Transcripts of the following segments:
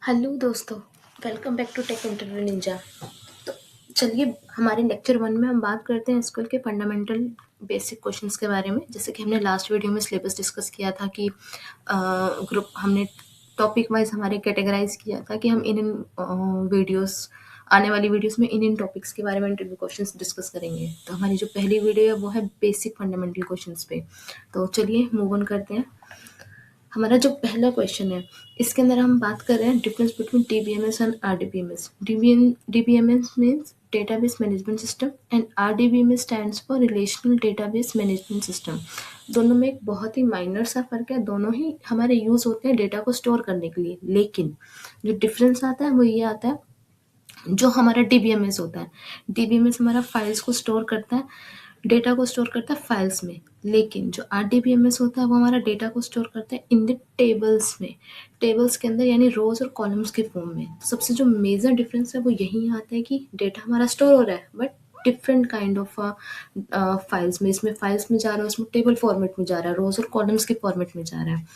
Hello दोस्तों, welcome back to tech interview ninja. तो चलिए, हमारे लेक्चर 1 में हम बात करते हैं स्कूल के फंडामेंटल बेसिक क्वेश्चंस के बारे में। जैसे कि हमने लास्ट वीडियो में सिलेबस डिस्कस किया था कि ग्रुप हमने टॉपिक वाइज हमारे कैटेगराइज किया था कि हम इन वीडियोस आने वाली वीडियोस में इन टॉपिक्स के बारे में इंटरव्यू क्वेश्चंस डिस्कस करेंगे। तो हमारी जो पहली वीडियो है वो है बेसिक फंडामेंटल क्वेश्चंस पे। तो चलिए मूव ऑन करते हैं। हमारा जो पहला क्वेश्चन है, इसके अंदर हम बात कर रहे हैं difference between DBMS and RDBMS. DBMS means database management system and RDBMS stands for relational database management system. दोनों में एक बहुत ही माइनर सा फर्क है, दोनों ही हमारे यूज होते हैं डेटा को स्टोर करने के लिए। लेकिन जो डिफरेंस आता है वो ये आता है, जो हमारा डीबीएमएस होता है, डीबीएमएस हमारा फाइल्स को स्टोर करता है, डेटा को स्टोर करता है फाइल्स में। लेकिन जो आरडीबीएमएस होता है वो हमारा डेटा को स्टोर करता है इन द टेबल्स में, टेबल्स के अंदर, यानी रोज और कॉलम्स के फॉर्म में। सबसे जो मेजर डिफरेंस है वो यही आता है कि डेटा हमारा स्टोर हो रहा है but different kind of files में। इसमें फाइल्स में जा रहा है, उसमें टेबल फॉर्मेट में जा रहा है, रोज और कॉलम्स के फॉर्मेट में जा रहा है।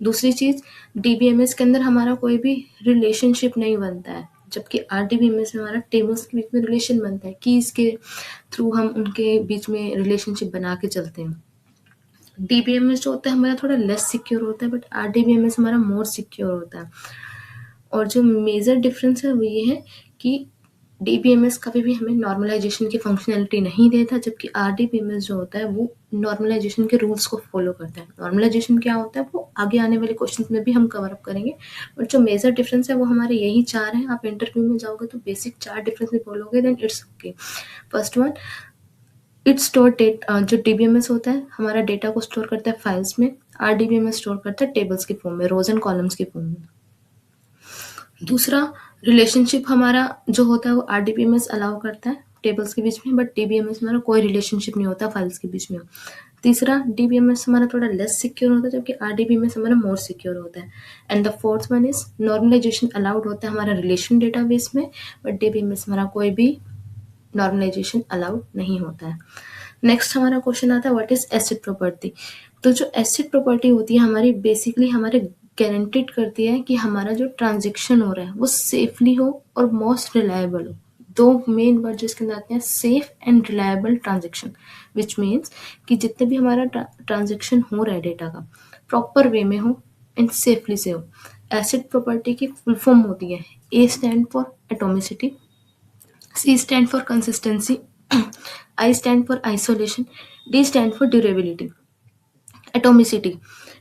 दूसरी चीज, डीबीएमएस के अंदर हमारा कोई भी रिलेशनशिप नहीं बनता है, जबकि आरडीबीएमएस में हमारा टेबल्स के बीच में रिलेशन बनता है, कीज के थ्रू हम उनके बीच में रिलेशनशिप बना के चलते हैं। डीबीएमएस जो होता है हमारा थोड़ा लेस सिक्योर होता है, बट आरडीबीएमएस हमारा मोर सिक्योर होता है। और जो मेजर डिफरेंस है वो ये है कि डीबीएमएस कभी भी हमें नॉर्मलाइजेशन की फंक्शनैलिटी नहीं देता, जबकि आरडीबीएमएस जो होता है वो नॉर्मलाइजेशन के रूल्स को फॉलो करता है। नॉर्मलाइजेशन क्या होता है वो आगे आने वाले क्वेश्चन में भी हम कवर अप करेंगे, बट जो मेजर डिफरेंस है वो हमारे यही 4 हैं। आप इंटरव्यू में जाओगे तो बेसिक 4 डिफरेंस भी बोलोगे, then it's okay. First one, it store data जो डीबीएमएस होता है हमारा डेटा को स्टोर करता है फाइल्स में, आरडीबीएमएस स्टोर करता है टेबल्स के फॉर्म में, रोज एंड कॉलम्स के फॉर्म में। दूसरा, रिलेशनशिप हमारा जो होता है वो आरडीबीएमएस अलाउ करता है टेबल्स के बीच में, बट डीबीएमएस हमारा कोई रिलेशनशिप नहीं होता फाइल्स के बीच में। तीसरा, डीबीएमएस हमारा थोड़ा लेस सिक्योर होता है, जबकि आरडीबीएमएस हमारा मोर सिक्योर होता है। And the fourth one is normalization allowed होता है हमारा रिलेशन डेटाबेस में, बट डीबीएमएस हमारा कोई भी नॉर्मलाइजेशन अलाउड नहीं होता है। नेक्स्ट हमारा क्वेश्चन आता है व्हाट इज एसिड प्रॉपर्टी। तो जो एसिड प्रॉपर्टी होती है हमारी, बेसिकली हमारे गारंटीड करती है कि हमारा जो ट्रांजेक्शन हो रहा है वो सेफली हो और मोस्ट रिलायबल हो। दो मेन वर्ड जिसके अंदर आते हैं, safe and reliable transaction, which means कि जितने भी हमारा ट्रांजेक्शन हो रहा है डेटा का, प्रॉपर वे में हो एंड सेफली से हो। एसिड प्रॉपर्टी की फुल फॉर्म होती है, A stand for atomicity, C stand for consistency, I stand for isolation, D stand for durability. Atomicity,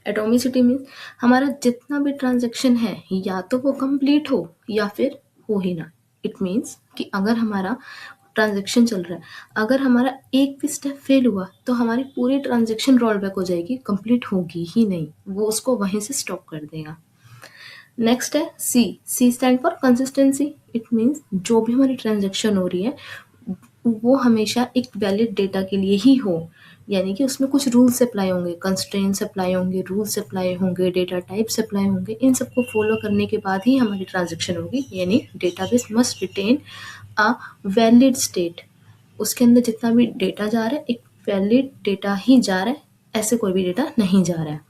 atomicity means हमारा जितना भी ट्रांजेक्शन है या तो वो कंप्लीट हो या फिर हो ही ना। इट मीन्स कि अगर हमारा ट्रांजेक्शन चल रहा है, अगर हमारा एक भी स्टेप फेल हुआ तो हमारी पूरी ट्रांजेक्शन रोल बैक हो जाएगी, कंप्लीट होगी ही नहीं, वो उसको वहीं से स्टॉप कर देगा। नेक्स्ट है C, C stand for consistency. It means जो भी हमारी ट्रांजेक्शन हो रही है वो हमेशा एक वैलिड डेटा के लिए ही हो, यानी कि उसमें कुछ रूल्स अप्लाई होंगे, कंस्ट्रेंट्स अप्लाई होंगे, रूल्स अप्लाई होंगे, डेटा टाइप्स अप्लाई होंगे। इन सबको फॉलो करने के बाद ही हमारी ट्रांजेक्शन होगी, यानी database must retain a valid state. उसके अंदर जितना भी डेटा जा रहा है एक वैलिड डेटा ही जा रहा है, ऐसे कोई भी डेटा नहीं जा रहा है।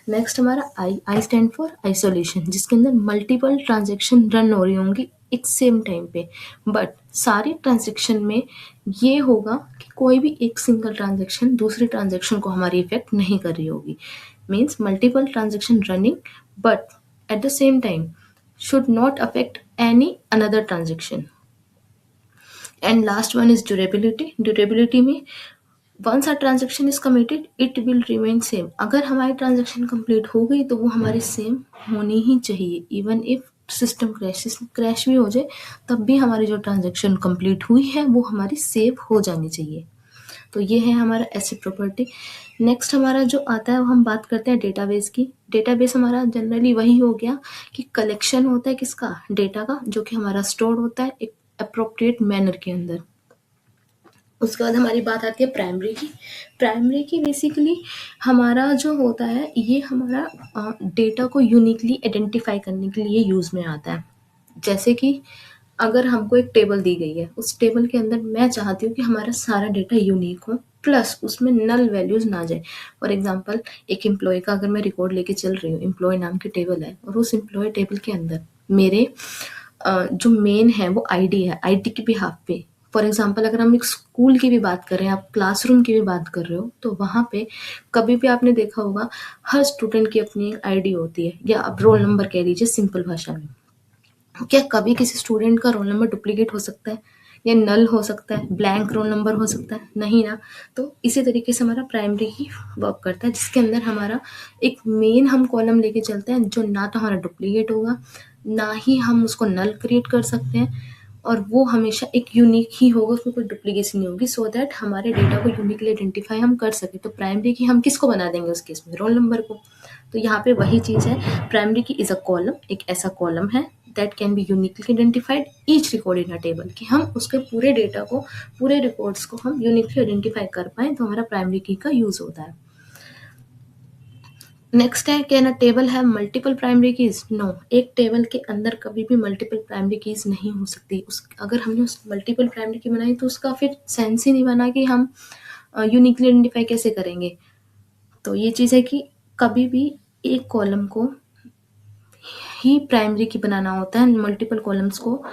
नेक्स्ट हमारा आई, आई स्टैंड फॉर आइसोलेशन, जिसके अंदर मल्टीपल ट्रांजेक्शन रन हो रही होंगी एक सेम टाइम पे, बट सारी ट्रांजेक्शन में ये होगा कि कोई भी एक सिंगल ट्रांजेक्शन दूसरी ट्रांजेक्शन को हमारी इफेक्ट नहीं कर रही होगी। Means multiple transaction running but at the same time should not affect any another transaction. And last one is durability. Durability में once a transaction is committed it will remain same. अगर हमारी transaction complete हो गई तो वो हमारी same होनी ही चाहिए, इवन इफ सिस्टम क्रैश भी हो जाए तब भी हमारी जो ट्रांजेक्शन कंप्लीट हुई है वो हमारी सेव हो जानी चाहिए। तो ये है हमारा एसिड प्रॉपर्टी। नेक्स्ट हमारा जो आता है वो हम बात करते हैं डेटाबेस की। डेटाबेस हमारा जनरली वही हो गया कि कलेक्शन होता है किसका, डेटा का, जो कि हमारा स्टोर होता है एक अप्रोप्रिएट मैनर के अंदर। उसके बाद हमारी बात आती है प्राइमरी की। प्राइमरी की बेसिकली हमारा जो होता है ये हमारा डेटा को यूनिकली आइडेंटिफाई करने के लिए यूज़ में आता है। जैसे कि अगर हमको एक टेबल दी गई है, उस टेबल के अंदर मैं चाहती हूँ कि हमारा सारा डेटा यूनिक हो, प्लस उसमें नल वैल्यूज ना जाए। फॉर एग्जांपल, एक एम्प्लॉय का अगर मैं रिकॉर्ड लेके चल रही हूँ, एम्प्लॉय नाम की टेबल है और उस एम्प्लॉय टेबल के अंदर मेरे जो मेन है वो आईडी है, आईडी के बिहाफ पे। फॉर एग्जांपल अगर हम एक स्कूल की भी बात कर रहे हैं, आप क्लासरूम की भी बात कर रहे हो, तो वहाँ पे कभी भी आपने देखा होगा हर स्टूडेंट की अपनी एक आईडी होती है, या आप रोल नंबर कह लीजिए सिंपल भाषा में। क्या कभी किसी स्टूडेंट का रोल नंबर डुप्लीकेट हो सकता है, या नल हो सकता है, ब्लैंक रोल नंबर हो सकता है? नहीं ना। तो इसी तरीके से हमारा प्राइमरी ही वर्क करता है, जिसके अंदर हमारा एक मेन हम कॉलम लेके चलते हैं, जो ना तो हमारा डुप्लीकेट होगा, ना ही हम उसको नल क्रिएट कर सकते हैं, और वो हमेशा एक यूनिक ही होगा, उसमें कोई डुप्लीकेसी नहीं होगी, सो दैट हमारे डेटा को यूनिकली आइडेंटिफाई हम कर सके। तो प्राइमरी की हम किसको बना देंगे उस केस में? रोल नंबर को। तो यहाँ पे वही चीज़ है, प्राइमरी की इज़ अ कॉलम, एक ऐसा कॉलम है that can be uniquely identified each record in a table, कि हम उसके पूरे डेटा को, पूरे रिकॉर्ड्स को हम यूनिकली आइडेंटिफाई कर पाएँ, तो हमारा प्राइमरी की का यूज़ होता है। नेक्स्ट है, can a table have multiple primary keys? No, एक टेबल के अंदर कभी भी मल्टीपल प्राइमरी कीज नहीं हो सकती। उस अगर हमने उस मल्टीपल प्राइमरी की बनाई तो उसका फिर सेंस ही नहीं बना कि हम यूनिकली आइडेंटिफाई कैसे करेंगे। तो ये चीज़ है कि कभी भी एक कॉलम को ही प्राइमरी की बनाना होता है, मल्टीपल कॉलम्स को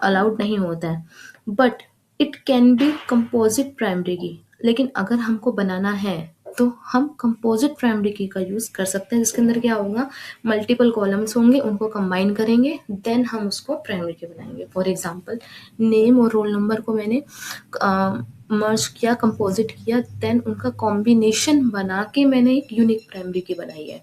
अलाउड नहीं होता है। But it can be composite primary की, लेकिन अगर हमको बनाना है तो हम कंपोजिट प्राइमरी की का यूज़ कर सकते हैं, जिसके अंदर क्या होगा, मल्टीपल कॉलम्स होंगे, उनको कंबाइन करेंगे, देन हम उसको प्राइमरी की बनाएंगे। फॉर एग्जांपल नेम और रोल नंबर को मैंने मर्ज किया, कंपोजिट किया, देन उनका कॉम्बिनेशन बना के मैंने एक यूनिक प्राइमरी की बनाई है,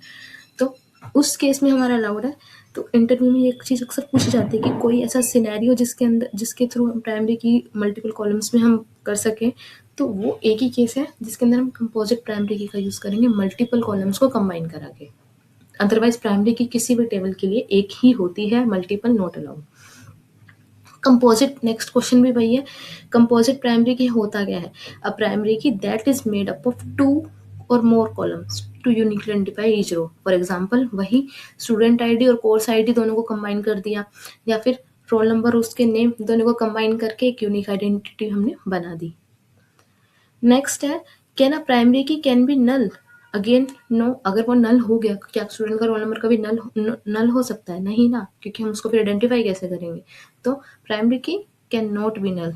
तो उस केस में हमारा अलाउड है। तो इंटरव्यू में एक चीज़ अक्सर पूछी जाती है कि कोई ऐसा सिनेरियो जिसके थ्रू हम प्राइमरी की मल्टीपल कॉलम्स में हम कर सकें, तो वो एक ही केस है जिसके अंदर हम कंपोजिट प्राइमरी की का यूज़ करेंगे, मल्टीपल कॉलम्स को कंबाइन करा के। अदरवाइज प्राइमरी की किसी भी टेबल के लिए एक ही होती है, multiple not allowed. Composite, next question भी वही है, कंपोजिट प्राइमरी की होता क्या है? A primary key that is made up of two और more columns to uniquely identify each row. For example वही स्टूडेंट आईडी और कोर्स आईडी दोनों को कंबाइन कर दिया, या फिर रोल नंबर उसके नेम दोनों को कंबाइन करके एक यूनिक आइडेंटिटी हमने बना दी। नेक्स्ट है, can a primary key can be null? Again no, अगर वो नल हो गया, क्या स्टूडेंट का रोल नंबर कभी नल हो सकता है? नहीं ना, क्योंकि हम उसको फिर आइडेंटिफाई कैसे करेंगे? तो primary key can not be null.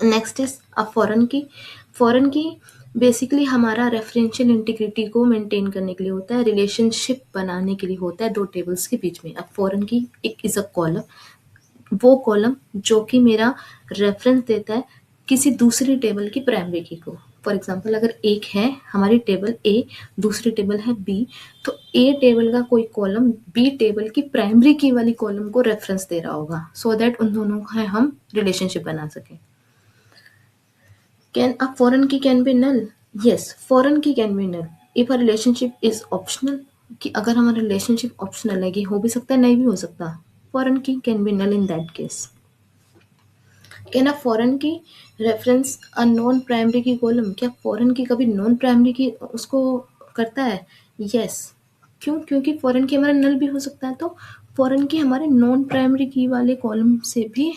Next is a foreign key. Foreign key basically हमारा रेफरेंशियल इंटीग्रिटी को मेंटेन करने के लिए होता है, रिलेशनशिप बनाने के लिए होता है दो टेबल्स के बीच में। अब फॉरेन की एक इज अ कॉलम, वो कॉलम जो कि मेरा रेफरेंस देता है किसी दूसरी टेबल की प्राइमरी की को। फॉर एग्जांपल अगर एक है हमारी टेबल ए, दूसरी टेबल है बी, तो ए टेबल का कोई कॉलम बी टेबल की प्राइमरी की वाली कॉलम को रेफरेंस दे रहा होगा, सो दैट उन दोनों का हम रिलेशनशिप बना सकें। Can a foreign key can be null? Yes, foreign key can be null if a relationship is optional, कि अगर हमारा रिलेशनशिप ऑप्शनल है, कि हो भी सकता है नहीं भी हो सकता, foreign key can be null in that case. Can a foreign key reference a non primary key column? क्या फॉरेन की कभी नॉन प्राइमरी की उसको करता है? यस। क्यों? क्योंकि फॉरेन की हमारा नल भी हो सकता है, तो फॉरेन की हमारे नॉन प्राइमरी की वाले कॉलम से भी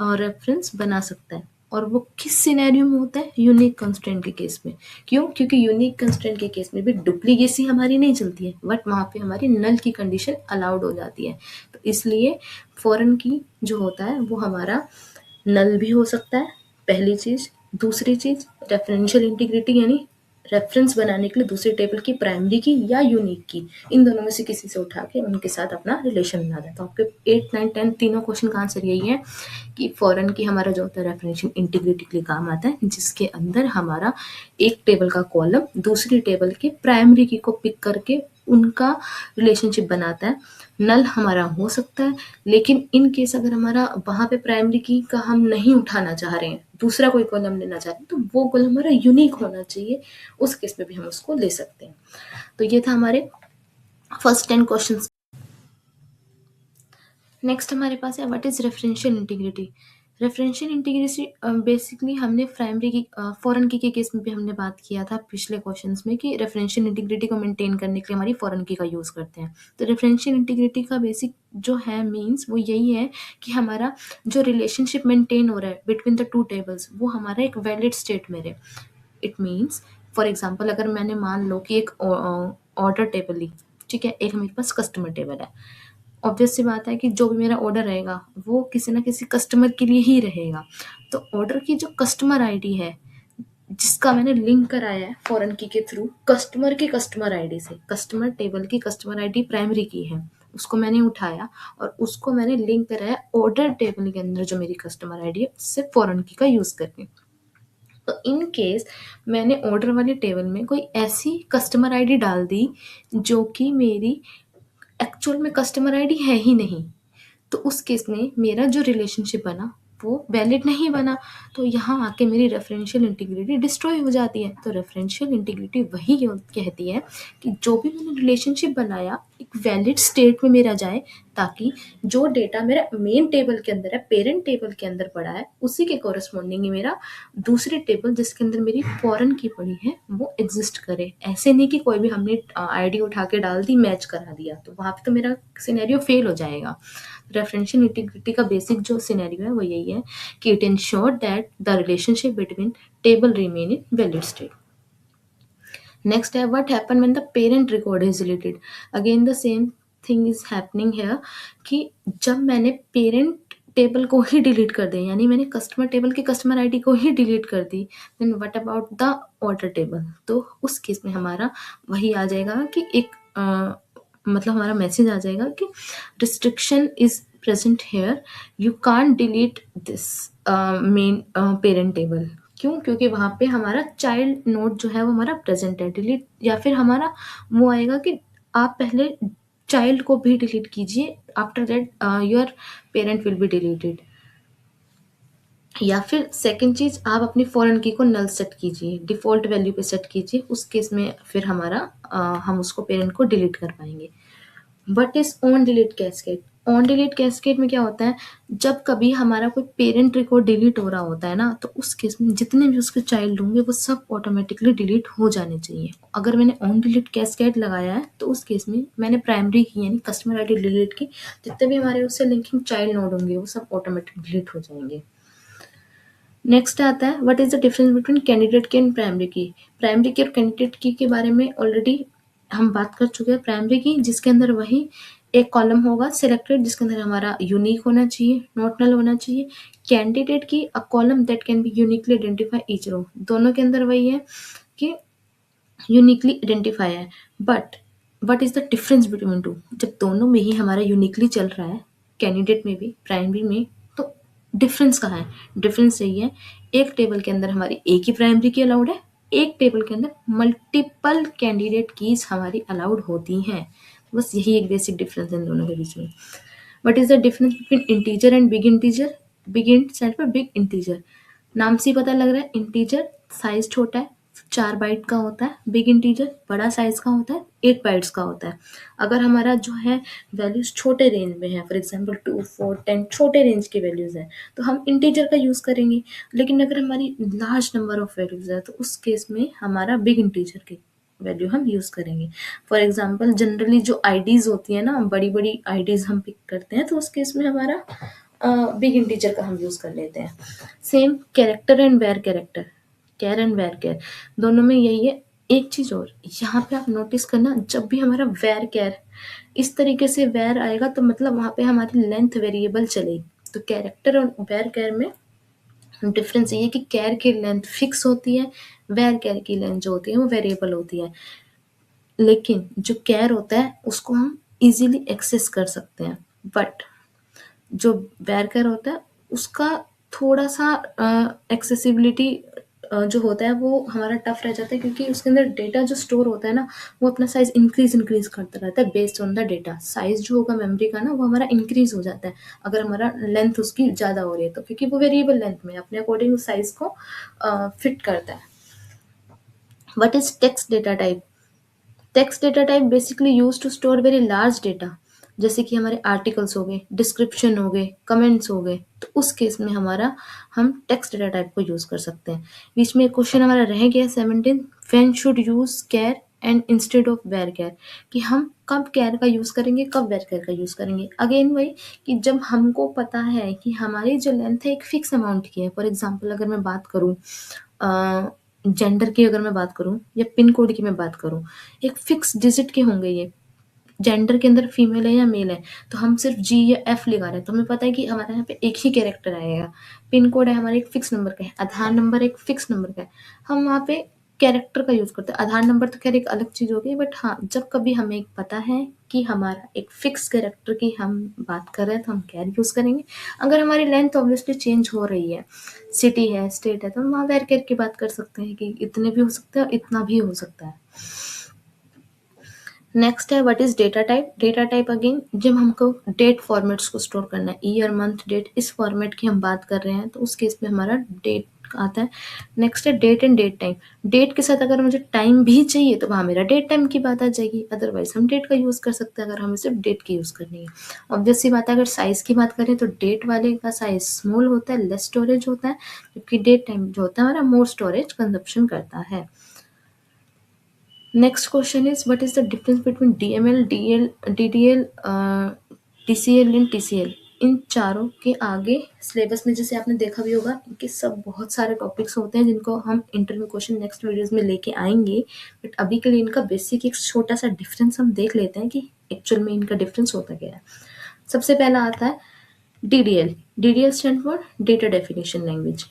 रेफरेंस बना सकता है, और वो किस सिनेरियो में होता है? यूनिक कंस्ट्रेंट के केस में। क्यों? क्योंकि यूनिक कंस्ट्रेंट के केस में भी डुप्लीकेसी हमारी नहीं चलती है, बट वहाँ पे हमारी नल की कंडीशन अलाउड हो जाती है। तो इसलिए फॉरेन की जो होता है वो हमारा नल भी हो सकता है, पहली चीज़। दूसरी चीज़, रेफरेंशियल इंटीग्रिटी, यानी रेफरेंस बनाने के लिए दूसरी टेबल की प्राइमरी की या यूनिक की, इन दोनों में से किसी से उठा के उनके साथ अपना रिलेशन बना दें। तो आपके 8, 9, 10 तीनों क्वेश्चन का आंसर यही है कि फॉरेन की हमारा जो होता है रेफरेंशियल इंटीग्रिटी के लिए काम आता है, जिसके अंदर हमारा एक टेबल का कॉलम दूसरी टेबल के प्राइमरी की को पिक करके उनका रिलेशनशिप बनाता है। नल हमारा हो सकता है, लेकिन इन केस अगर हमारा वहाँ पे प्राइमरी की का हम नहीं उठाना चाह रहे हैं, दूसरा कोई कॉलम लेना चाह रहे हैं, तो वो कॉलम हमारा यूनिक होना चाहिए, उस केस में भी हम उसको ले सकते हैं। तो ये था हमारे फर्स्ट 10 क्वेश्चंस। नेक्स्ट हमारे पास है, what is referential integrity? Referential integrity basically हमने प्राइमरी की फॉरेन की के केस में भी हमने बात किया था पिछले क्वेश्चंस में, कि रेफरेंशियल इंटीग्रिटी को मेंटेन करने के लिए हमारी फॉरेन की का यूज़ करते हैं। तो रेफरेंशियल इंटीग्रिटी का बेसिक जो है मीन्स वो यही है कि हमारा जो रिलेशनशिप मेंटेन हो रहा है बिटवीन द टू टेबल्स, वो हमारा एक वैलिड स्टेट में रहे। इट मीन्स फॉर एग्जाम्पल अगर मैंने मान लो कि एक ऑर्डर टेबल ली, ठीक है, एक मेरे पास कस्टमर टेबल है, ऑब्वियस सी बात है कि जो भी मेरा ऑर्डर रहेगा वो किसी ना किसी कस्टमर के लिए ही रहेगा। तो ऑर्डर की जो कस्टमर आईडी है जिसका मैंने लिंक कराया है फॉरेन की के थ्रू कस्टमर की कस्टमर आईडी से, कस्टमर टेबल की कस्टमर आईडी प्राइमरी की है, उसको मैंने उठाया और उसको मैंने लिंक कराया ऑर्डर टेबल के अंदर जो मेरी कस्टमर आईडी है उससे फॉरेन की का यूज करके। तो इन केस मैंने ऑर्डर वाले टेबल में कोई ऐसी कस्टमर आईडी डाल दी जो कि मेरी एक्चुअल में कस्टमर आईडी है ही नहीं, तो उस केस में मेरा जो रिलेशनशिप बना वो वैलिड नहीं बना। तो यहाँ आके मेरी रेफरेंशियल इंटीग्रिटी डिस्ट्रॉय हो जाती है। तो रेफरेंशियल इंटीग्रिटी वही कहती है कि जो भी मैंने रिलेशनशिप बनाया एक वैलिड स्टेट में मेरा जाए, ताकि जो डेटा मेरा मेन टेबल के अंदर है, पेरेंट टेबल के अंदर पड़ा है, उसी के कॉरस्पॉन्डिंग ही मेरा दूसरे टेबल जिसके अंदर मेरी फॉरेन की पड़ी है वो एग्जिस्ट करे। ऐसे नहीं कि कोई भी हमने आईडी उठा के डाल दी, मैच करा दिया, तो वहाँ पे तो मेरा सिनेरियो फेल हो जाएगा। रेफरेंशियल इंटीग्रिटी का बेसिक जो सिनेरियो है वो यही है कि it ensure that the relationship between table remain in valid state. Next है what happen when the parent record is deleted. Again the same thing is happening here कि जब मैंने पेरेंट टेबल को ही डिलीट कर दिया, यानी मैंने कस्टमर टेबल की कस्टमर आईडी को ही डिलीट कर दी, then what about the order table. तो उस केस में हमारा वही आ जाएगा कि एक मतलब हमारा मैसेज आ जाएगा कि restriction is present here, you can't delete this main parent table. क्यों? क्योंकि वहाँ पे हमारा चाइल्ड नोड जो है वो हमारा प्रेजेंट है। डिलीट या फिर हमारा वो आएगा कि आप पहले चाइल्ड को भी डिलीट कीजिए, after that your parent will be deleted. या फिर सेकंड चीज, आप अपनी फॉरेन की को नल सेट कीजिए, डिफॉल्ट वैल्यू पे सेट कीजिए, उस केस में फिर हमारा हम उसको पेरेंट को डिलीट कर पाएंगे। But is on delete cascade. On delete cascade में क्या होता है, जब कभी हमारा कोई पेरेंट रिकॉर्ड डिलीट हो रहा होता है ना, तो उस केस में जितने भी उसके चाइल्ड होंगे वो सब ऑटोमेटिकली डिलीट हो जाने चाहिए। अगर मैंने ऑन डिलीट कैस्केड लगाया है तो उस केस में मैंने प्राइमरी की यानी कस्टमर आईडी डिलीट की, जितने भी हमारे उससे लिंकिंग चाइल्ड नोड होंगे वो सब ऑटोमेटिक डिलीट हो जाएंगे। नेक्स्ट आता है what is the difference between candidate की एंड प्राइमरी की। प्राइमरी की और कैंडिडेट की के बारे में ऑलरेडी हम बात कर चुके हैं। प्राइमरी की जिसके अंदर वही एक कॉलम होगा सिलेक्टेड जिसके अंदर हमारा यूनिक होना चाहिए, नॉट नल होना चाहिए। Candidate key a column that can be uniquely identify each row. दोनों के अंदर वही है कि यूनिकली आइडेंटिफाई है। But what is the difference between two, जब दोनों में ही हमारा यूनिकली चल रहा है, कैंडिडेट में भी प्राइमरी में, तो डिफरेंस कहाँ है? डिफरेंस यही है, एक टेबल के अंदर हमारी एक ही प्राइमरी की अलाउड है, एक टेबल के अंदर मल्टीपल कैंडिडेट कीज हमारी अलाउड होती हैं। बस यही एक बेसिक डिफरेंस है इन दोनों के बीच में। What is the difference between integer and big integer. Big int stand पर बिग इंटीजर। नाम से ही पता लग रहा है, इंटीजर साइज छोटा है, 4 बाइट का होता है। बिग इंटीजर बड़ा साइज का होता है, 8 बाइट्स का होता है। अगर हमारा जो है वैल्यूज छोटे रेंज में है, फॉर एग्जांपल 2, 4, 10 छोटे रेंज की वैल्यूज है, तो हम इंटीजर का यूज करेंगे। लेकिन अगर हमारी लार्ज नंबर ऑफ वैल्यूज है तो उस केस में हमारा बिग इंटीजर की वैल्यू हम यूज करेंगे। फॉर एग्जांपल जनरली जो आईडीज होती है ना, बड़ी बड़ी आईडीज हम पिक करते हैं, तो उस केस में हमारा बिग इंटीजर का हम यूज कर लेते हैं। Same character and var character, char and var char, दोनों में यही है। एक चीज और यहाँ पे आप नोटिस करना, जब भी हमारा वेर कैर इस तरीके से वेर आएगा तो मतलब वहां पे हमारी लेंथ वेरिएबल चलेगी। तो कैरेक्टर और वेर कैर में डिफरेंस ये है कि कैर की लेंथ फिक्स होती है, वेर कैर की लेंथ जो होती है वो वेरिएबल होती है। लेकिन जो कैर होता है उसको हम इजीली एक्सेस कर सकते हैं, बट जो वेरकर होता है उसका थोड़ा सा एक्सेसिबिलिटी जो होता है वो हमारा टफ रह जाता है, क्योंकि उसके अंदर डेटा जो स्टोर होता है ना वो अपना साइज इंक्रीज करता रहता है based on the data. Size जो होगा मेमोरी का ना वो हमारा इंक्रीज हो जाता है अगर हमारा लेंथ उसकी ज़्यादा हो रही है, तो क्योंकि वो वेरिएबल लेंथ में अपने अकॉर्डिंग उस साइज को फिट करता है। What is text data type. Text data type basically use to store very large data, जैसे कि हमारे आर्टिकल्स हो गए, डिस्क्रिप्शन हो गए, कमेंट्स हो गए, तो उस केस में हमारा हम टेक्स्ट डेटा टाइप को यूज कर सकते हैं। बीच में एक क्वेश्चन हमारा रह गया 17, when should use char and instead of var char, कि हम कब कैर का यूज करेंगे कब वेर कैर का यूज करेंगे। अगेन वही कि जब हमको पता है कि हमारी जो लेंथ है एक फिक्स अमाउंट की है। फॉर एग्जाम्पल अगर मैं बात करूँ जेंडर की, अगर मैं बात करूँ या पिन कोड की मैं बात करूँ, एक फिक्स डिजिट के होंगे ये, जेंडर के अंदर फीमेल है या मेल है, तो हम सिर्फ जी या एफ लगा रहे हैं, तो हमें पता है कि हमारे यहाँ पे एक ही कैरेक्टर आएगा। पिन कोड है हमारे एक फिक्स नंबर का है, आधार नंबर एक फिक्स नंबर का है, हम वहाँ पे कैरेक्टर का यूज़ करते हैं। आधार नंबर तो खैर एक अलग चीज़ हो गई, बट हाँ, जब कभी हमें पता है कि हमारा एक फिक्स कैरेक्टर की हम बात कर रहे हैं, तो हम कैर यूज़ करेंगे। अगर हमारी लेंथ ऑब्वियसली चेंज हो रही है, सिटी है, स्टेट है, तो हम वहाँ वेर कैर की बात कर सकते हैं कि इतने भी हो सकते हैं और इतना भी हो सकता है। नेक्स्ट है what is data type. Data type again जब हमको डेट फॉर्मेट्स को स्टोर करना है, ईयर मंथ डेट, इस फॉर्मेट की हम बात कर रहे हैं, तो उस केस में हमारा डेट आता है। नेक्स्ट है date and date time. Date के साथ अगर मुझे टाइम भी चाहिए तो वहाँ मेरा डेट टाइम की बात आ जाएगी, अदरवाइज हम डेट का यूज़ कर सकते हैं अगर हमें सिर्फ डेट की यूज़ करनी है। ऑब्वियस सी बात है, अगर साइज़ की बात करें तो डेट वाले का साइज स्मॉल होता है, लेस स्टोरेज होता है, जबकि डेट टाइम जो होता है हमारा मोर स्टोरेज कंजप्शन करता है। Next question is what is the difference between DML, DDL, TCL and TCL। इन चारों के आगे सिलेबस में जैसे आपने देखा भी होगा, इनके सब बहुत सारे टॉपिक्स होते हैं जिनको हम इंटरव्यू क्वेश्चन नेक्स्ट वीडियोस में लेके आएंगे, बट अभी के लिए इनका बेसिक एक छोटा सा डिफरेंस हम देख लेते हैं कि एक्चुअल में इनका डिफरेंस होता क्या है। सबसे पहला आता है DDL। DDL stand for data definition language.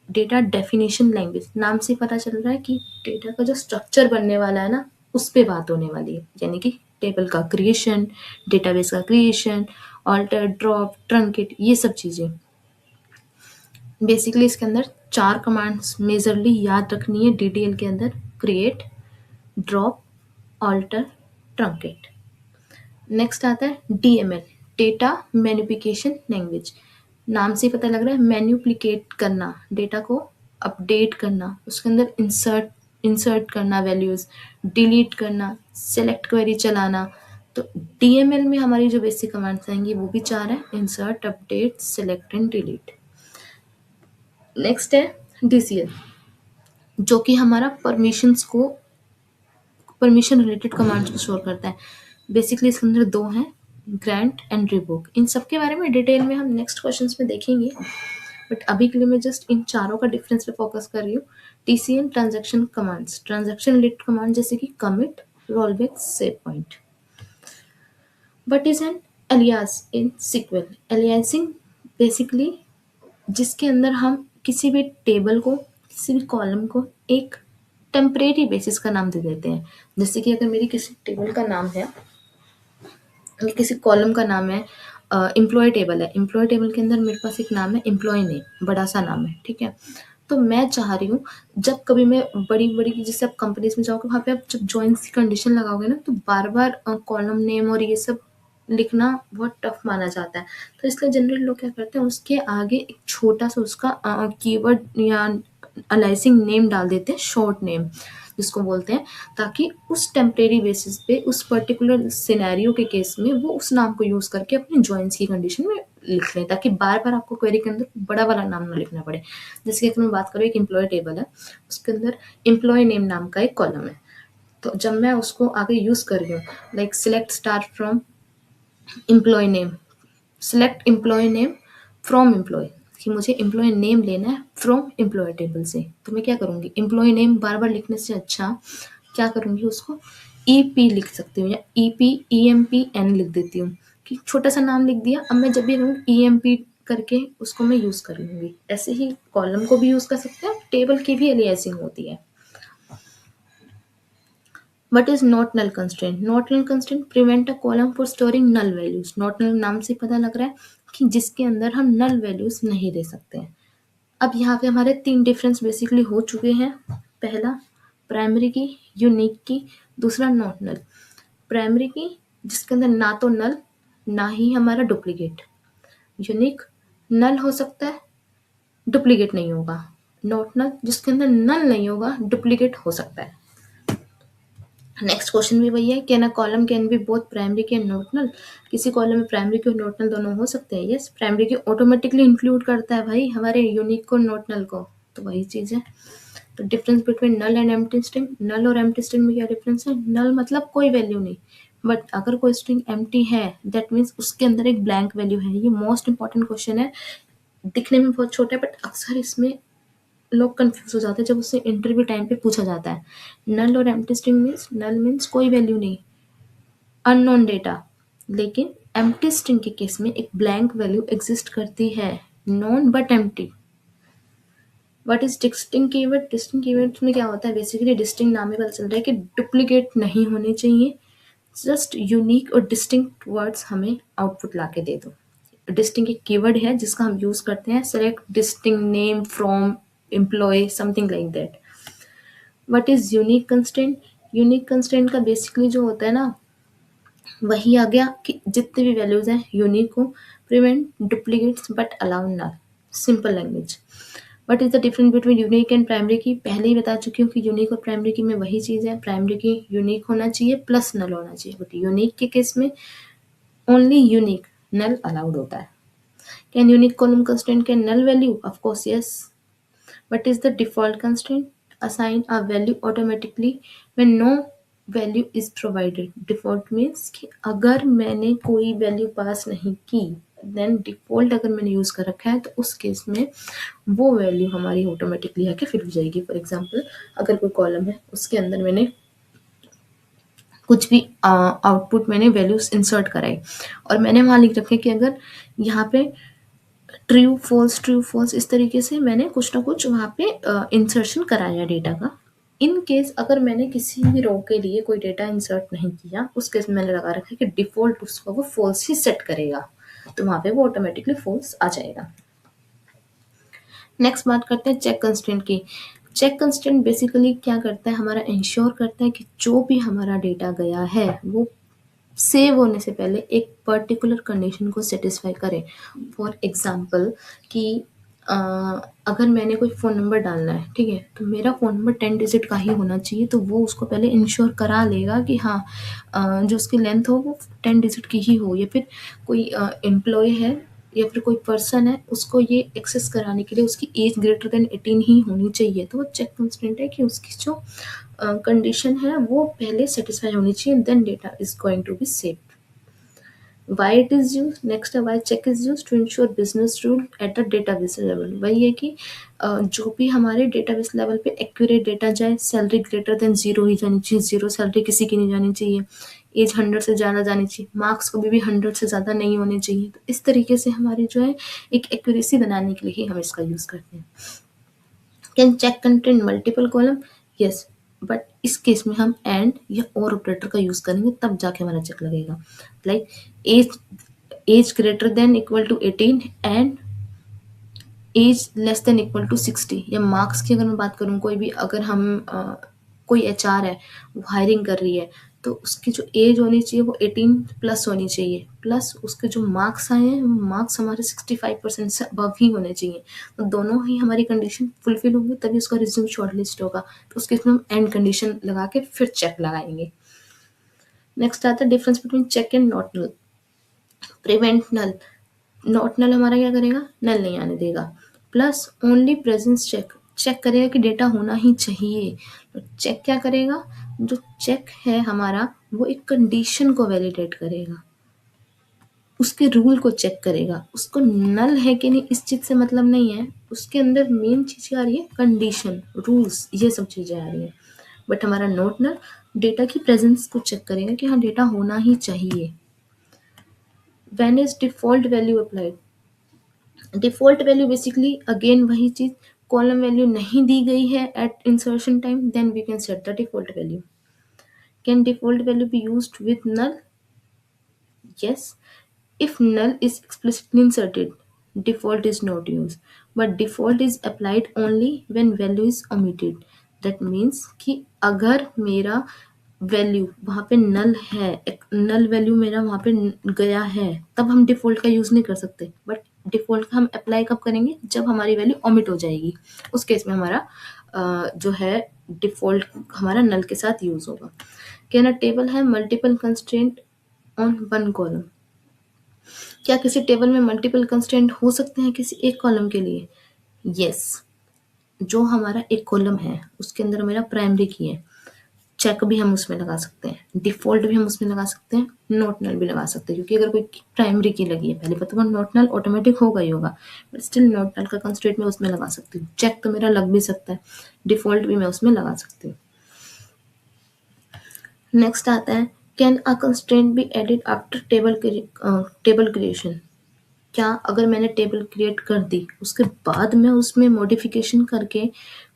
Data definition language नाम से पता चल रहा है कि डेटा का जो स्ट्रक्चर बनने वाला है ना, उस पे बात होने वाली है, यानी कि टेबल का क्रिएशन, डेटाबेस का क्रिएशन, ऑल्टर, ड्रॉप, ट्रंकेट, ये सब चीज़ें। बेसिकली इसके अंदर 4 कमांड्स मेजरली याद रखनी है DDL के अंदर: create, drop, alter, truncate. Next आता है DML, डेटा मैनिपुलेशन लैंग्वेज। नाम से पता लग रहा है मैनिपुलेट करना, डेटा को अपडेट करना, उसके अंदर इंसर्ट करना वैल्यूज, डिलीट करना, सेलेक्ट क्वेरी चलाना। तो DML में हमारी जो बेसिक कमांड्स आएंगी वो भी 4 है: insert, update, select and delete. Next है DCL, जो कि हमारा परमिशन रिलेटेड कमांड्स को स्टोर करता है। बेसिकली इसके अंदर 2 हैं, ग्रांट एंड रिवोक। इन सब के बारे में डिटेल में हम नेक्स्ट क्वेश्चंस में देखेंगे, बट अभी के लिए मैं जस्ट इन चारों का डिफरेंस पे फोकस कर रही हूँ। TCL transaction commands, transaction related command जैसे कि commit, rollback, save point. What is an alias in SQL। Aliasing basically जिसके अंदर हम किसी भी टेबल को, किसी भी कॉलम को एक टेम्परेरी बेसिस का नाम दे देते हैं। जैसे कि अगर मेरी किसी टेबल का नाम है, किसी कॉलम का नाम है, एम्प्लॉय टेबल है, एम्प्लॉय टेबल के अंदर मेरे पास एक नाम है एम्प्लॉय नेम, बड़ा सा नाम है, ठीक है। तो मैं चाह रही हूँ जब कभी मैं बड़ी बड़ी जैसे आप कंपनीज में जाओगे, वहाँ पे आप जब जॉइंस की कंडीशन लगाओगे ना, तो बार बार कॉलम नेम और ये सब लिखना बहुत टफ माना जाता है। तो इसलिए जनरल लोग क्या करते हैं, उसके आगे एक छोटा सा उसका कीवर्ड या अलाइसिंग नेम डाल देते हैं, शॉर्ट नेम जिसको बोलते हैं, ताकि उस टेम्परेरी बेसिस पे उस पर्टिकुलर सिनेरियो के केस में वो उस नाम को यूज़ करके अपनी जॉइंस की कंडीशन में लिख लें, ताकि बार बार आपको क्वेरी के अंदर बड़ा वाला नाम ना लिखना पड़े। जैसे कि अगर मैं बात करूँ, एक एम्प्लॉय टेबल है, उसके अंदर एम्प्लॉय नेम नाम का एक कॉलम है, तो जब मैं उसको आगे यूज़ कर रही हूँ, like select star from employee name, select employee name from employee, कि मुझे एम्प्लॉय नेम लेना है फ्रॉम एम्प्लॉय टेबल से, तो मैं क्या करूँगी, एम्प्लॉय नेम बार बार लिखने से अच्छा क्या करूँगी, उसको EP लिख सकती हूँ, या EP EMPN लिख देती हूँ, कि छोटा सा नाम लिख दिया, अब मैं जब भी रहूँगी EMP करके उसको मैं यूज़ कर लूँगी। ऐसे ही कॉलम को भी यूज़ कर सकते हैं, टेबल की भी एलियासिंग होती है। What is not null constraint? Not null constraint prevent a column for storing null values. Not null नाम से पता लग रहा है कि जिसके अंदर हम null values नहीं दे सकते हैं। अब यहाँ पे हमारे 3 डिफरेंस बेसिकली हो चुके हैं। पहला प्राइमरी की, यूनिक की, दूसरा नॉट नल। प्राइमरी की जिसके अंदर ना तो नल ना ही हमारा डुप्लीकेट, यूनिक नल हो सकता है, डुप्लीकेट नहीं होगा, नॉट नल जिसके अंदर नल नहीं होगा, डुप्लीकेट हो सकता है। नेक्स्ट क्वेश्चन भी वही है, can a column can be both primary की एंड नॉट नल। किसी कॉलम में प्राइमरी की और नॉट नल दोनों हो सकते हैं। यस, प्राइमरी की ऑटोमेटिकली इंक्लूड करता है भाई हमारे यूनिक को, नॉट नल को, तो वही चीज़ है। तो difference between null and empty string, null और एम्प्टी स्ट्रिंग में क्या डिफरेंस है? नल मतलब कोई वैल्यू नहीं, बट अगर कोई स्ट्रिंग एम्प्टी है दैट मीन्स उसके अंदर एक ब्लैंक वैल्यू है। ये मोस्ट इंपॉर्टेंट क्वेश्चन है, दिखने में बहुत छोटा है बट अक्सर इसमें लोग कंफ्यूज हो जाते हैं जब उससे इंटरव्यू टाइम पे पूछा जाता है। नल और एम्प्टी स्ट्रिंग मीन्स, नल मीन्स कोई वैल्यू नहीं, अननोन डेटा, लेकिन एम्प्टी स्ट्रिंग के केस में एक ब्लैंक वैल्यू एग्जिस्ट करती है, non but empty. What is distinct keyword? Distinct keyword में क्या होता है? बेसिकली डिस्टिंक्ट नाम में पता चल रहा है कि डुप्लीकेट नहीं होने चाहिए, जस्ट यूनिक और डिस्टिंक्ट वर्ड्स हमें आउटपुट ला के दे दो। डिस्टिंक्ट एक कीवर्ड है जिसका हम यूज करते हैं, select distinct name from employ, something like that. What is unique constraint? Unique constraint का बेसिकली जो होता है ना, वही आ गया कि जितने भी वैल्यूज हैं यूनिक हो, prevent duplicates but allow null, simple language. What is the difference between unique and primary key? पहले ही बता चुकी हूँ कि यूनिक और प्राइमरी की में वही चीज़ है, प्राइमरी की यूनिक होना चाहिए प्लस नल होना चाहिए, बट यूनिक के केस में ओनली यूनिक, नल अलाउड होता है। Can unique column constraint can null value? Of course yes. What is the default constraint? Assign a value automatically when no value is provided. Default means कि अगर मैंने कोई value pass नहीं की, then default अगर मैंने यूज कर रखा है तो उस केस में वो वैल्यू हमारी ऑटोमेटिकली आके फिल हो जाएगी। फॉर एग्जांपल, अगर कोई कॉलम है उसके अंदर मैंने कुछ भी आउटपुट मैंने वैल्यूज इंसर्ट कराई और मैंने वहां लिख रखा है कि अगर यहाँ पे ट्रू फॉल्स इस तरीके से मैंने कुछ ना कुछ वहाँ पे इंसर्शन कराया डेटा का। इन केस अगर मैंने किसी भी रो के लिए कोई डेटा इंसर्ट नहीं किया, उस केस में मैंने लगा रखा है कि डिफॉल्ट उसको वो फॉल्स ही सेट करेगा, तो वहाँ पे वो ऑटोमेटिकली फॉल्स आ जाएगा। नेक्स्ट बात करते हैं चेक कंस्ट्रेंट की। चेक कंस्ट्रेंट बेसिकली क्या करता है? हमारा इंश्योर करता है कि जो भी हमारा डेटा गया है वो सेव होने से पहले एक पर्टिकुलर कंडीशन को सेटिस्फाई करे। फॉर एग्जाम्पल कि अगर मैंने कोई फ़ोन नंबर डालना है, ठीक है, तो मेरा फ़ोन नंबर 10 डिजिट का ही होना चाहिए, तो वो उसको पहले इंश्योर करा लेगा कि हाँ जो उसकी लेंथ हो वो 10 डिजिट की ही हो। या फिर कोई एम्प्लॉय है या फिर कोई पर्सन है, उसको ये एक्सेस कराने के लिए उसकी एज ग्रेटर देन 18 ही होनी चाहिए, तो वो चेक कंस्ट्रेंट है कि उसकी जो कंडीशन है वो पहले सेटिस्फाई होनी चाहिए, then data is going to be saved. Why it is used? Next है why check is used to ensure business rule at the database level। वही है कि जो भी हमारे database level पे accurate data जाए, सैलरी ग्रेटर देन 0 ही जानी चाहिए, 0 सैलरी किसी की नहीं जानी चाहिए, एज 100 से ज़्यादा जानी चाहिए, मार्क्स कभी भी 100 से ज़्यादा नहीं होने चाहिए। तो इस तरीके से हमारी जो है एक एक्यूरेसी बनाने के लिए ही हम इसका यूज़ करते हैं। Can check content multiple column? Yes, but इस केस में हम एंड या और ऑपरेटर का यूज करेंगे, तब जाके हमारा चेक लगेगा। Like age greater than equal to 18 and age less than equal to 60। या मार्क्स की अगर मैं बात करूँ, कोई भी अगर हम कोई एचआर है वो हायरिंग कर रही है, तो उसकी जो एज होनी चाहिए वो 18 प्लस होनी चाहिए, प्लस उसके जो मार्क्स आए हैं वो मार्क्स हमारे 65% से अबव ही होने चाहिए। तो दोनों ही हमारी कंडीशन फुलफिल होंगे तभी उसका रिज्यूम शॉर्टलिस्ट होगा। तो उसके इसमें हम एंड कंडीशन लगा के फिर चेक लगाएंगे। नेक्स्ट आता है difference between check and not null. Prevent null, not null हमारा क्या करेगा? नल नहीं आने देगा। Plus only presence check, check करेगा कि डेटा होना ही चाहिए। तो चेक क्या करेगा? जो चेक है हमारा वो एक कंडीशन को वैलिडेट करेगा, उसके रूल को चेक करेगा, उसको नल है कि नहीं इस चीज से मतलब नहीं है, उसके अंदर मेन चीज क्या आ रही है? कंडीशन, रूल्स, ये सब चीजें आ रही है। बट हमारा नॉट नल डेटा की प्रेजेंस को चेक करेगा कि हाँ डेटा होना ही चाहिए। When is default value applied? Default value basically again वही चीज, कॉलम वैल्यू नहीं दी गई है at insertion time, then we can set the default value. Can default value be used with null? Yes, if null is explicitly inserted, default is not used, but default is applied only when value is omitted. That means कि अगर मेरा value वहाँ पे नल है, null value मेरा वहाँ पे गया है, तब हम डिफॉल्ट का यूज़ नहीं कर सकते। बट डिफॉल्ट का हम अप्लाई कब करेंगे? जब हमारी वैल्यू ओमिट हो जाएगी, उस केस में हमारा जो है डिफॉल्ट हमारा नल के साथ यूज़ होगा। कैन अ टेबल है multiple constraint on one column? क्या किसी टेबल में मल्टीपल कंस्ट्रेंट हो सकते हैं किसी एक कॉलम के लिए? यस। जो हमारा एक कॉलम है उसके अंदर मेरा प्राइमरी की है, चेक भी हम उसमें लगा सकते हैं, डिफॉल्ट भी हम उसमें लगा सकते हैं, नॉट नल भी लगा सकते हैं, क्योंकि अगर कोई प्राइमरी की लगी है पहले पता नॉट नल ऑटोमेटिक होगा ही होगा, बट स्टिल नॉट नल का कंस्ट्रेंट मैं उसमें लगा सकती हूँ। चेक तो मेरा लग भी सकता है, डिफॉल्ट भी मैं उसमें लगा सकती हूँ। नेक्स्ट आता है can a constraint be added after table creation? क्या अगर मैंने टेबल क्रिएट कर दी उसके बाद मैं उसमें मॉडिफिकेशन करके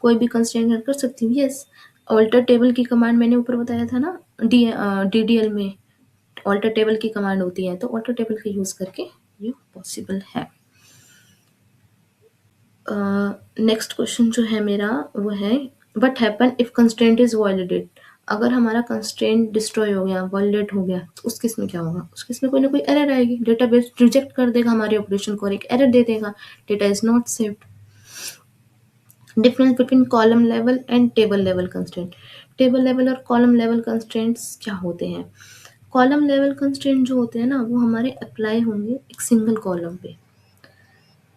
कोई भी कंस्ट्रेंट ऐड कर सकती हूँ? यस। ऑल्टर टेबल की कमांड मैंने ऊपर बताया था ना, डीडीएल में ऑल्टर टेबल की कमांड होती है, तो ऑल्टर टेबल का यूज करके ये पॉसिबल है। नेक्स्ट क्वेश्चन जो है मेरा वो है, what happen if constraint is violated? अगर हमारा कंस्ट्रेंट डिस्ट्रॉय हो गया, वायलेट हो गया, तो उस केस में क्या होगा? उस केस में कोई ना कोई एरर आएगी, डेटाबेस रिजेक्ट कर देगा हमारे ऑपरेशन को और एक एरर दे देगा, data is not saved. Difference between column level and table level constraint? Table level और कॉलम लेवल कंस्ट्रेंट्स क्या होते हैं? कॉलम लेवल कंस्ट्रेंट जो होते हैं ना, वो हमारे अप्लाई होंगे एक सिंगल कॉलम पे,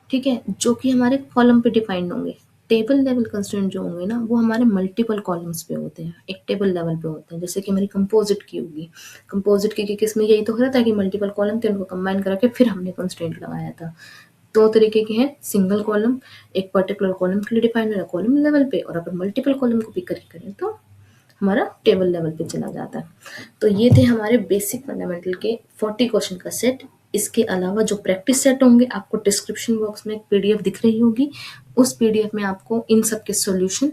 ठीक है, जो कि हमारे कॉलम पे डिफाइंड होंगे। टेबल लेवल कंस्ट्रेंट जो होंगे ना, वो हमारे मल्टीपल कॉलम्स पे होते हैं, एक टेबल लेवल पे होते हैं। जैसे कि हमारी कंपोजिट की होगी, कंपोजिट की केस में यही तो हो रहा था कि मल्टीपल कॉलम थे, उनको कंबाइन करा के फिर हमने कंस्ट्रेंट लगाया था। दो तरीके के हैं, सिंगल कॉलम एक पर्टिकुलर कॉलम के लिए डिफाइंड है कॉलम लेवल पे, और अगर मल्टीपल कॉलम को भी करें तो हमारा टेबल लेवल पे चला जाता है। तो ये थे हमारे बेसिक फंडामेंटल के 40 क्वेश्चन का सेट। इसके अलावा जो प्रैक्टिस सेट होंगे, आपको डिस्क्रिप्शन बॉक्स में एक पीडीएफ दिख रही होगी, उस पीडीएफ में आपको इन सब के सॉल्यूशन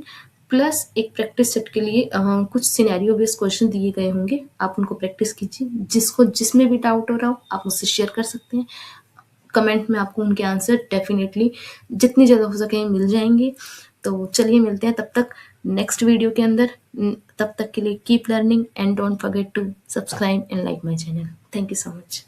प्लस एक प्रैक्टिस सेट के लिए कुछ सिनेरियो बेस्ड क्वेश्चन दिए गए होंगे, आप उनको प्रैक्टिस कीजिए। जिसको जिसमें भी डाउट हो रहा हो आप मुझसे शेयर कर सकते हैं, कमेंट में आपको उनके आंसर डेफिनेटली जितनी ज़्यादा हो सके मिल जाएंगे। तो चलिए मिलते हैं तब तक नेक्स्ट वीडियो के अंदर। तब तक के लिए keep learning and don't forget to subscribe and like my channel. Thank you so much.